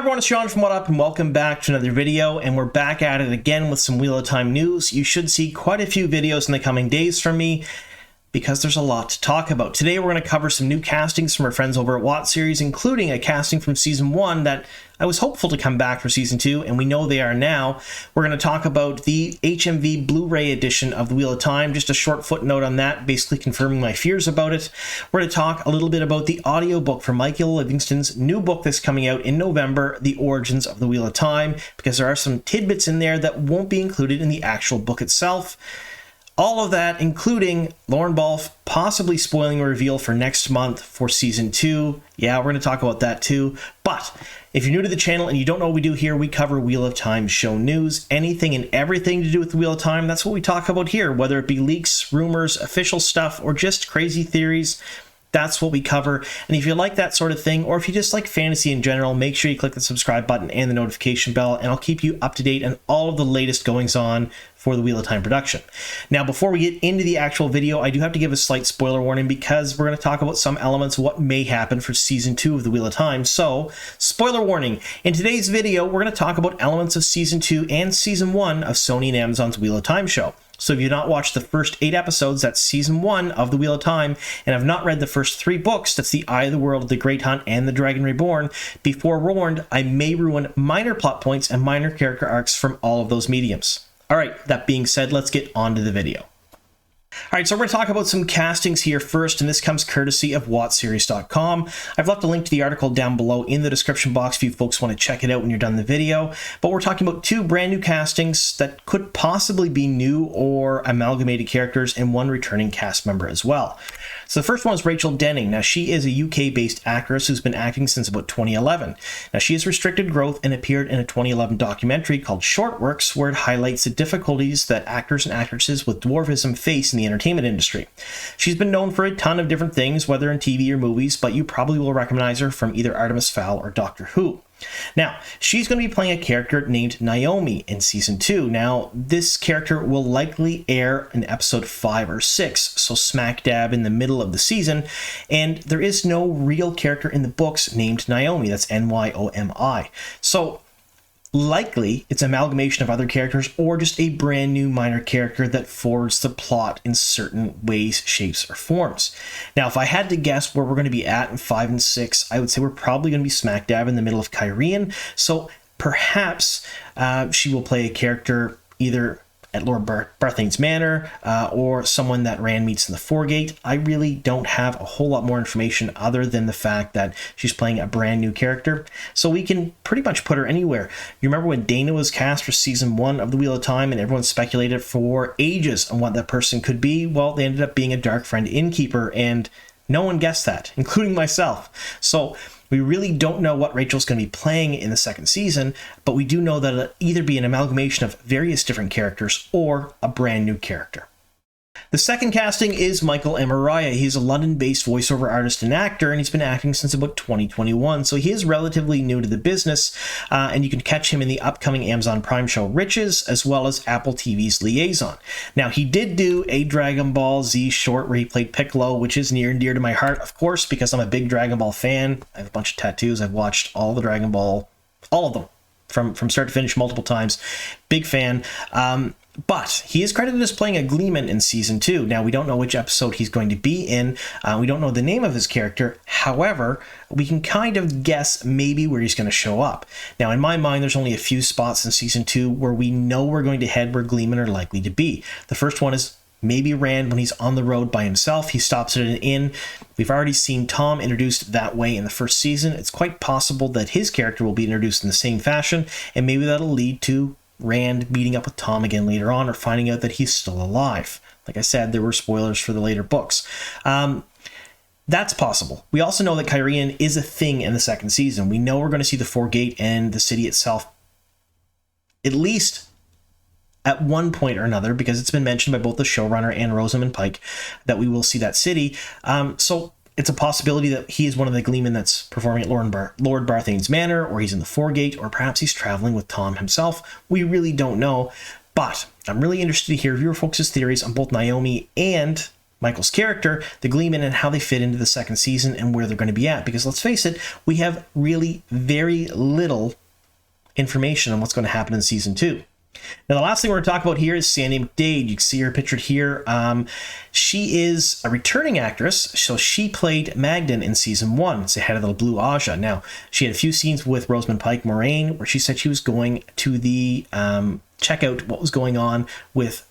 everyone, it's Sean from What Up, and welcome back to another video, and we're back at it again with some Wheel of Time news. You should see quite a few videos in the coming days from me, because there's a lot to talk about. Today we're going to cover some new castings from our friends over at Wotseries, including a casting from Season 1 that I was hopeful to come back for Season 2, and we know they are now. We're going to talk about the HMV Blu-ray edition of The Wheel of Time, just a short footnote on that, basically confirming my fears about it. We're going to talk a little bit about the audiobook from Michael Livingstons' new book that's coming out in November, The Origins of The Wheel of Time, because there are some tidbits in there that won't be included in the actual book itself. All of that, including Lorne Balfe possibly spoiling a reveal for next month for Season 2. Yeah, we're going to talk about that too. But if you're new to the channel and you don't know what we do here, we cover Wheel of Time show news. Anything and everything to do with the Wheel of Time, that's what we talk about here. Whether it be leaks, rumors, official stuff, or just crazy theories, that's what we cover. And if you like that sort of thing, or if you just like fantasy in general, make sure you click the subscribe button and the notification bell, and I'll keep you up to date on all of the latest goings on for the Wheel of Time production. Now, before we get into the actual video, I do have to give a slight spoiler warning, because we're going to talk about some elements of what may happen for Season 2 of the Wheel of Time. So, spoiler warning. In today's video, we're going to talk about elements of Season 2 and Season 1 of Sony and Amazon's Wheel of Time show. So if you've not watched the first 8 episodes, that's Season 1 of The Wheel of Time, and have not read the first 3 books, that's The Eye of the World, The Great Hunt, and The Dragon Reborn, be forewarned, I may ruin minor plot points and minor character arcs from all of those mediums. Alright, that being said, let's get on to the video. Alright, so we're going to talk about some castings here first, and this comes courtesy of Wotseries.com. I've left a link to the article down below in the description box if you folks want to check it out when you're done the video. But we're talking about 2 brand new castings that could possibly be new or amalgamated characters, and 1 returning cast member as well. So the first one is Rachel Denning. Now, she is a UK-based actress who's been acting since about 2011. Now, she has restricted growth and appeared in a 2011 documentary called Short Works, where it highlights the difficulties that actors and actresses with dwarfism face in the entertainment industry. She's been known for a ton of different things, whether in TV or movies, but you probably will recognize her from either Artemis Fowl or Doctor Who. Now, she's going to be playing a character named Naomi in Season 2. Now, this character will likely air in episode 5 or 6, so smack dab in the middle of the season, and there is no real character in the books named Naomi. That's N-Y-O-M-I. So, likely, it's an amalgamation of other characters, or just a brand new minor character that forwards the plot in certain ways, shapes, or forms. Now, if I had to guess where we're going to be at in 5 and 6, I would say we're probably going to be smack dab in the middle of Kyrian. So perhaps she will play a character either at Lord Barthane's Manor, or someone that Rand meets in the Foregate. I really don't have a whole lot more information other than the fact that she's playing a brand new character. So we can pretty much put her anywhere. You remember when Dana was cast for Season 1 of The Wheel of Time, and everyone speculated for ages on what that person could be? Well, they ended up being a Dark Friend innkeeper, and no one guessed that, including myself. So we really don't know what Rachel's going to be playing in the second season, but we do know that it'll either be an amalgamation of various different characters or a brand new character. The second casting is Michael Amariah. He's a London-based voiceover artist and actor, and he's been acting since about 2021, so he is relatively new to the business, and you can catch him in the upcoming Amazon Prime show Riches, as well as Apple TV's Liaison. Now, he did do a Dragon Ball Z short where he played Piccolo, which is near and dear to my heart, of course, because I'm a big Dragon Ball fan. I have a bunch of tattoos. I've watched all the Dragon Ball, all of them, from start to finish multiple times. Big fan. But he is credited as playing a Gleeman in Season 2. Now, we don't know which episode he's going to be in. We don't know the name of his character. However, we can kind of guess maybe where he's going to show up. Now, in my mind, there's only a few spots in Season 2 where we know we're going to head where Gleeman are likely to be. The first one is maybe Rand when he's on the road by himself. He stops at an inn. We've already seen Tom introduced that way in the first season. It's quite possible that his character will be introduced in the same fashion, and maybe that'll lead to Rand meeting up with Tom again later on, or finding out that he's still alive. Like I said, there were spoilers for the later books. That's possible. We also know that Kyrian is a thing in the second season. We know we're going to see the Foregate and the city itself, at least at one point or another, because it's been mentioned by both the showrunner and Rosamund Pike that we will see that city. So it's a possibility that he is one of the Gleemen that's performing at Lord Barthane's Manor, or he's in the Foregate, or perhaps he's traveling with Tom himself. We really don't know, but I'm really interested to hear your folks' theories on both Naomi and Michael's character, the Gleeman, and how they fit into the second season and where they're going to be at. Because let's face it, we have really very little information on what's going to happen in season 2. Now, the last thing we're going to talk about here is Sandy McDade. You can see her pictured here. She is a returning actress, so she played Magdalene in season 1. It's the head of the Blue Ajah. Now, she had a few scenes with Rosamund Pike Moraine where she said she was going to the check out what was going on with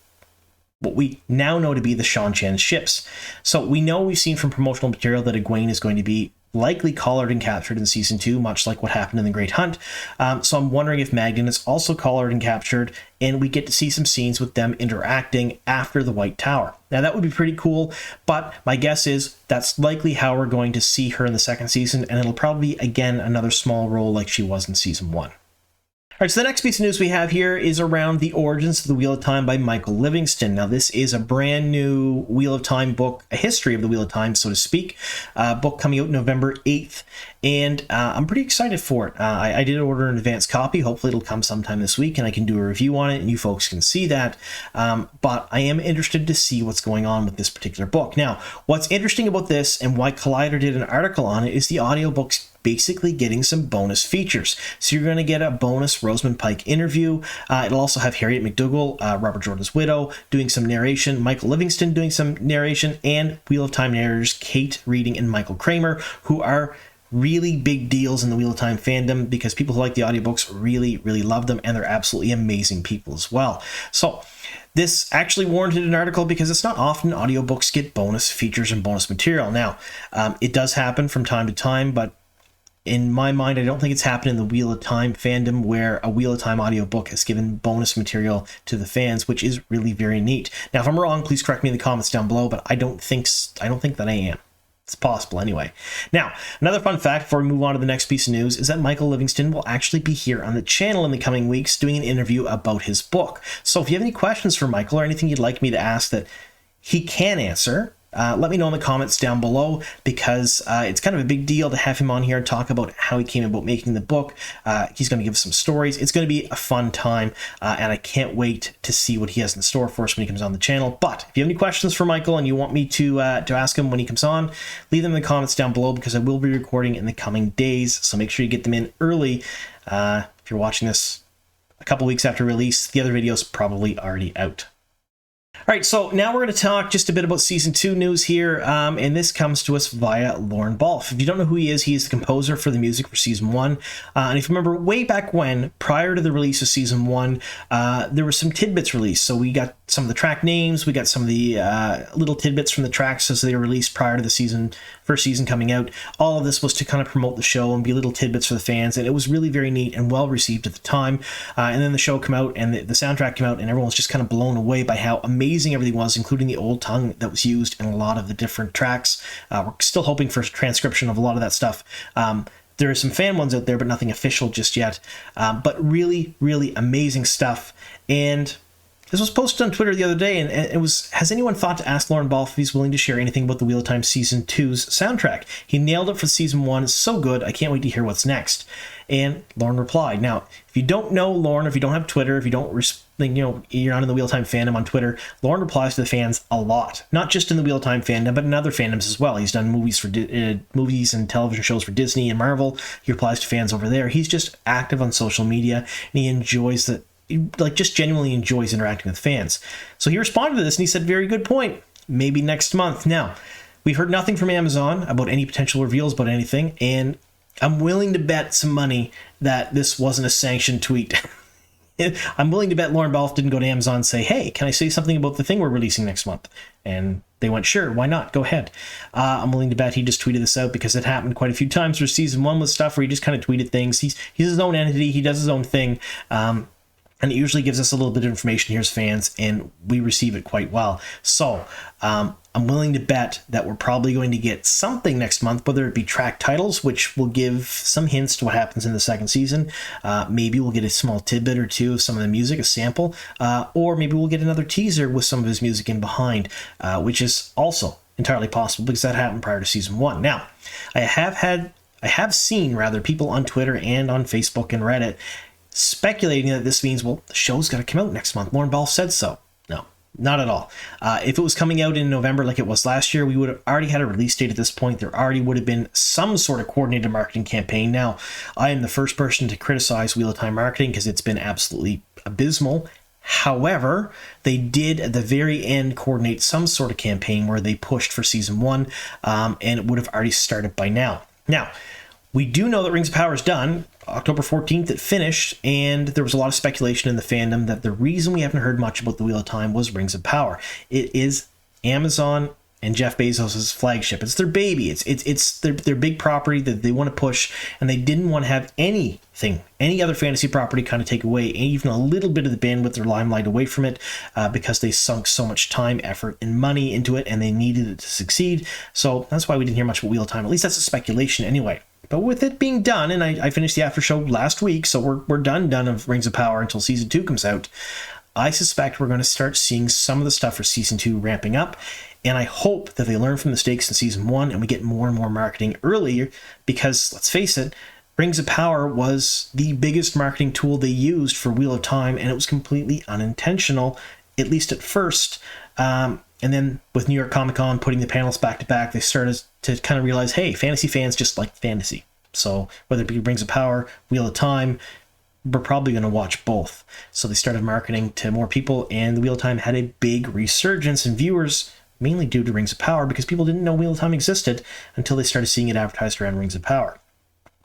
what we now know to be the Shan-Chan ships. So we know, we've seen from promotional material that Egwene is going to be likely collared and captured in season 2, much like what happened in The Great Hunt. So I'm wondering if Magdalene is also collared and captured, and we get to see some scenes with them interacting after the White Tower. Now, that would be pretty cool, but my guess is that's likely how we're going to see her in the second season, and it'll probably be, again, another small role like she was in season 1. All right, so the next piece of news we have here is around the origins of the Wheel of Time by Michael Livingstons. Now, this is a brand new Wheel of Time book, a history of the Wheel of Time, so to speak, book coming out November 8th, and I'm pretty excited for it. I did order an advanced copy. Hopefully it'll come sometime this week, and I can do a review on it, and you folks can see that, but I am interested to see what's going on with this particular book. Now, what's interesting about this, and why Collider did an article on it, is the audiobook's basically getting some bonus features. So you're going to get a bonus Rosamund Pike interview. It'll also have Harriet McDougal, Robert Jordan's widow, doing some narration, Michael Livingstons doing some narration, and Wheel of Time narrators Kate Reading and Michael Kramer, who are really big deals in the Wheel of Time fandom because people who like the audiobooks really, really love them, and they're absolutely amazing people as well. So this actually warranted an article because it's not often audiobooks get bonus features and bonus material. Now, it does happen from time to time, but in my mind, I don't think it's happened in the Wheel of Time fandom where a Wheel of Time audiobook has given bonus material to the fans, which is really very neat. Now, if I'm wrong, please correct me in the comments down below, but I don't think that I am. It's possible anyway. Now, another fun fact before we move on to the next piece of news is that Michael Livingstons will actually be here on the channel in the coming weeks doing an interview about his book. So if you have any questions for Michael or anything you'd like me to ask that he can answer, let me know in the comments down below, because it's kind of a big deal to have him on here and talk about how he came about making the book. He's going to give us some stories. It's going to be a fun time, and I can't wait to see what he has in store for us when he comes on the channel. But if you have any questions for Michael and you want me to ask him when he comes on, leave them in the comments down below, because I will be recording in the coming days, so make sure you get them in early. If you're watching this a couple weeks after release, the other video's probably already out. All right, so now we're going to talk just a bit about Season 2 news here, and this comes to us via Lorne Balfe. If you don't know who he is the composer for the music for Season 1, and if you remember way back when, prior to the release of Season 1, there were some tidbits released. So we got some of the track names, we got some of the little tidbits from the tracks as they were released prior to the first season coming out. All of this was to kind of promote the show and be little tidbits for the fans, and it was really very neat and well received at the time. And then the show came out, and the soundtrack came out, and everyone was just kind of blown away by how amazing everything was, including the old tongue that was used in a lot of the different tracks. We're still hoping for transcription of a lot of that stuff. There are some fan ones out there, but nothing official just yet. But really, really amazing stuff. And this was posted on Twitter the other day, and it was, has anyone thought to ask Lorne Balfe if he's willing to share anything about the Wheel of Time Season 2's soundtrack? He nailed it for Season 1. It's so good, I can't wait to hear what's next. And Lorne replied. Now, if you don't know Lorne, if you don't have Twitter, if you don't, you're not in the Wheel of Time fandom on Twitter, Lorne replies to the fans a lot. Not just in the Wheel of Time fandom, but in other fandoms as well. He's done movies and television shows for Disney and Marvel. He replies to fans over there. He's just active on social media, and he enjoys just genuinely enjoys interacting with fans. So he responded to this, and he said, very good point. Maybe next month. Now, we've heard nothing from Amazon about any potential reveals about anything, and I'm willing to bet some money that this wasn't a sanctioned tweet. I'm willing to bet Lorne Balfe didn't go to Amazon and say, hey, can I say something about the thing we're releasing next month? And they went, sure, why not? Go ahead. I'm willing to bet he just tweeted this out because it happened quite a few times for Season 1 with stuff where he just kind of tweeted things. He's his own entity. He does his own thing. And it usually gives us a little bit of information here as fans, and we receive it quite well. So I'm willing to bet that we're probably going to get something next month, whether it be track titles, which will give some hints to what happens in the second season. Maybe we'll get a small tidbit or two of some of the music, a sample, or maybe we'll get another teaser with some of his music in behind, which is also entirely possible because that happened prior to Season 1. Now, I have seen people on Twitter and on Facebook and Reddit speculating that this means, well, the show's got to come out next month. Lorne Balfe said so. No, not at all. If it was coming out in November like it was last year, we would have already had a release date at this point. There already would have been some sort of coordinated marketing campaign. Now, I am the first person to criticize Wheel of Time marketing because it's been absolutely abysmal. However, they did at the very end coordinate some sort of campaign where they pushed for season 1, and it would have already started by now. Now, we do know that Rings of Power is done. October 14th it finished, and there was a lot of speculation in the fandom that the reason we haven't heard much about the Wheel of Time was Rings of Power. It is Amazon and Jeff Bezos' flagship. It's their baby. It's their big property that they want to push, and they didn't want to have any other fantasy property kind of take away even a little bit of the bandwidth or limelight away from it, because they sunk so much time, effort, and money into it, and they needed it to succeed. So that's why we didn't hear much about Wheel of Time. At least that's a speculation anyway. But with it being done, and I finished the after show last week, so we're done of Rings of Power until season 2 comes out. I suspect we're going to start seeing some of the stuff for season 2 ramping up, and I hope that they learn from mistakes in season 1 and we get more and more marketing earlier, because let's face it, Rings of Power was the biggest marketing tool they used for Wheel of Time, and it was completely unintentional, at least at first. And then with New York Comic Con putting the panels back to back, they started to kind of realize, hey, fantasy fans just like fantasy. So whether it be Rings of Power, Wheel of Time, we're probably going to watch both. So they started marketing to more people, and the Wheel of Time had a big resurgence in viewers, mainly due to Rings of Power, because people didn't know Wheel of Time existed until they started seeing it advertised around Rings of Power.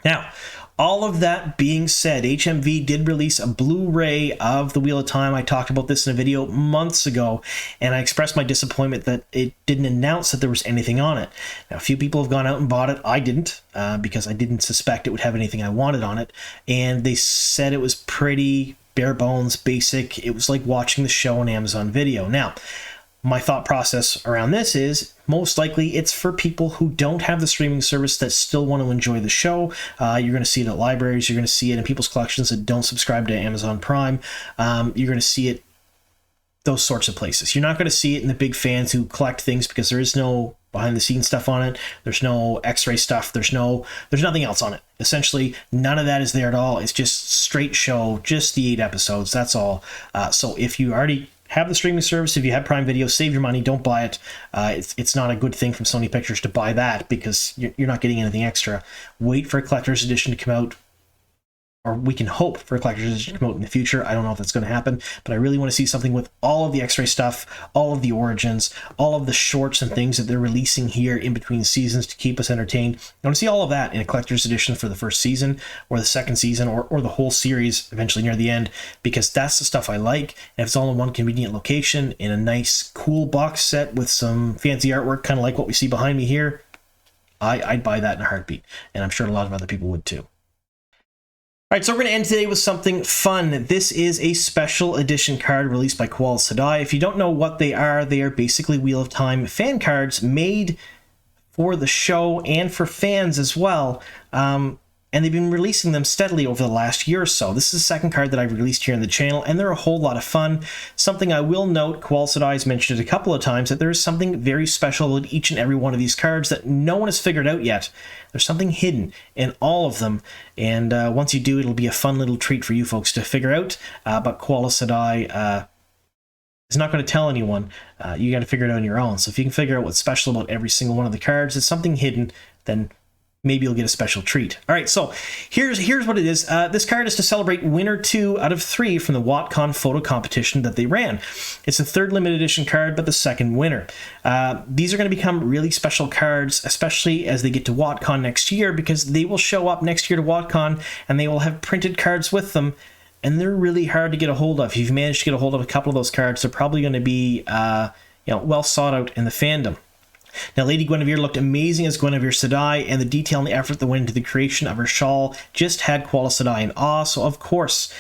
Now, all of that being said, HMV did release a Blu-ray of the Wheel of Time. I talked about this in a video months ago, and I expressed my disappointment that it didn't announce that there was anything on it. Now, a few people have gone out and bought it. I didn't, because I didn't suspect it would have anything I wanted on it, and they said it was pretty bare bones, basic. It was like watching the show on Amazon Video. Now, my thought process around this is most likely it's for people who don't have the streaming service that still want to enjoy the show. You're going to see it at libraries. You're going to see it in people's collections that don't subscribe to Amazon Prime. You're going to see it those sorts of places. You're not going to see it in the big fans who collect things, because there is no behind the scenes stuff on it. There's no x-ray stuff. There's nothing else on it. Essentially, none of that is there at all. It's just straight show, just the 8 episodes. That's all. So if you already have the streaming service, if you have Prime Video, save your money, don't buy it. It's not a good thing from Sony Pictures to buy that, because you're not getting anything extra. Wait for a collector's edition to come out, or we can hope for a collector's edition to come out in the future. I don't know if that's going to happen, but I really want to see something with all of the x-ray stuff, all of the origins, all of the shorts and things that they're releasing here in between seasons to keep us entertained. I want to see all of that in a collector's edition for the first season, or the second season, or the whole series eventually near the end, because that's the stuff I like. And if it's all in one convenient location in a nice, cool box set with some fancy artwork, kind of like what we see behind me here, I'd buy that in a heartbeat, and I'm sure a lot of other people would too. All right, so we're going to end today with something fun. This is a special edition card released by Koala Sedai. If you don't know what they are basically Wheel of Time fan cards made for the show and for fans as well. And they've been releasing them steadily over the last year or so. This is the second card that I've released here on the channel, and they're a whole lot of fun. Something I will note, Koala Sedai has mentioned it a couple of times, that there is something very special in each and every one of these cards that no one has figured out yet. There's something hidden in all of them, and once you do, it'll be a fun little treat for you folks to figure out. But Koala Sedai is not going to tell anyone. You got to figure it out on your own. So if you can figure out what's special about every single one of the cards, it's something hidden, then maybe you'll get a special treat. All right, so here's what it is. This card is to celebrate winner 2 out of 3 from the WotCon photo competition that they ran. It's the third limited edition card, but the second winner. These are going to become really special cards, especially as they get to WotCon next year, because they will show up next year to WotCon, and they will have printed cards with them, and they're really hard to get a hold of. If you've managed to get a hold of a couple of those cards, they're probably going to be well sought out in the fandom. Now, Lady Guinevere looked amazing as Guinevere Sedai, and the detail and the effort that went into the creation of her shawl just had Koala Sedai in awe, so of course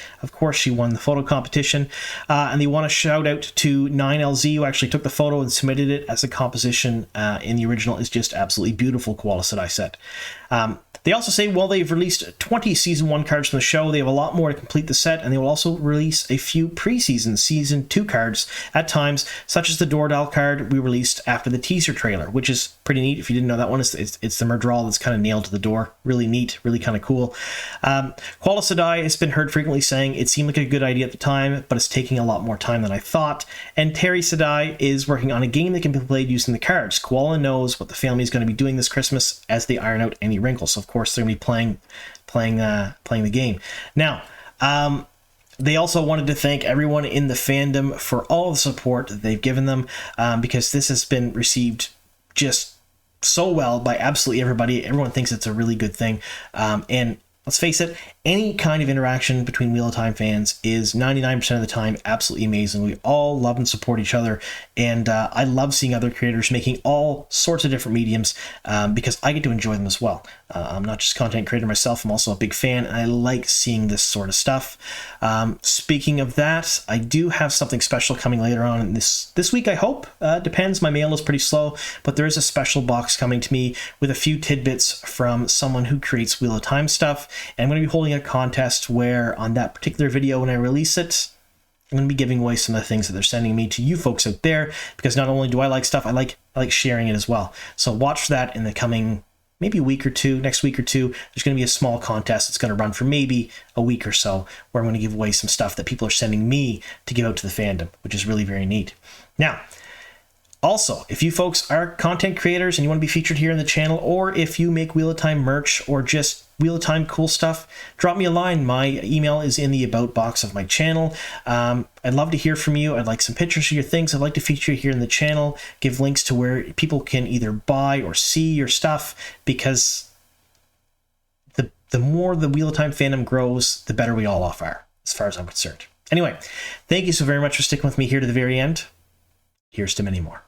she won the photo competition. And they want to shout out to 9LZ, who actually took the photo and submitted it as a composition in the original. Is just absolutely beautiful Koala Sedai set. They also say, well, they've released 20 Season 1 cards from the show. They have a lot more to complete the set, and they will also release a few pre-season Season 2 cards at times, such as the Dordal card we released after the teaser trailer, which is pretty neat. If you didn't know that one, it's the Murdral that's kind of nailed to the door. Really neat, really kind of cool. Koala Sedai has been heard frequently saying it seemed like a good idea at the time, but it's taking a lot more time than I thought. And Terry Sedai is working on a game that can be played using the cards. Koala knows what the family is going to be doing this Christmas as they iron out any wrinkles. So of course they're going to be playing the game. Now, they also wanted to thank everyone in the fandom for all the support that they've given them, because this has been received just so well by absolutely everybody. Everyone thinks it's a really good thing. And let's face it, any kind of interaction between Wheel of Time fans is 99% of the time absolutely amazing. We all love and support each other, and I love seeing other creators making all sorts of different mediums, because I get to enjoy them as well. I'm not just a content creator myself, I'm also a big fan, and I like seeing this sort of stuff. Speaking of that, I do have something special coming later on this week, I hope. Depends, my mail is pretty slow, but there is a special box coming to me with a few tidbits from someone who creates Wheel of Time stuff, and I'm going to be holding a contest where on that particular video when I release it, I'm going to be giving away some of the things that they're sending me to you folks out there, because not only do I like stuff, I like sharing it as well. So watch for that in the coming maybe week or two, next week or two. There's going to be a small contest that's going to run for maybe a week or so, where I'm going to give away some stuff that people are sending me to give out to the fandom, which is really very neat. Now, also, if you folks are content creators and you want to be featured here in the channel, or if you make Wheel of Time merch or just Wheel of Time cool stuff, drop me a line. My email is in the about box of my channel. I'd love to hear from you. I'd like some pictures of your things I'd like to feature here in the channel. Give links to where people can either buy or see your stuff, because the more the Wheel of Time fandom grows, the better we all off are, as far as I'm concerned. Anyway, thank you so very much for sticking with me here to the very end. Here's to many more.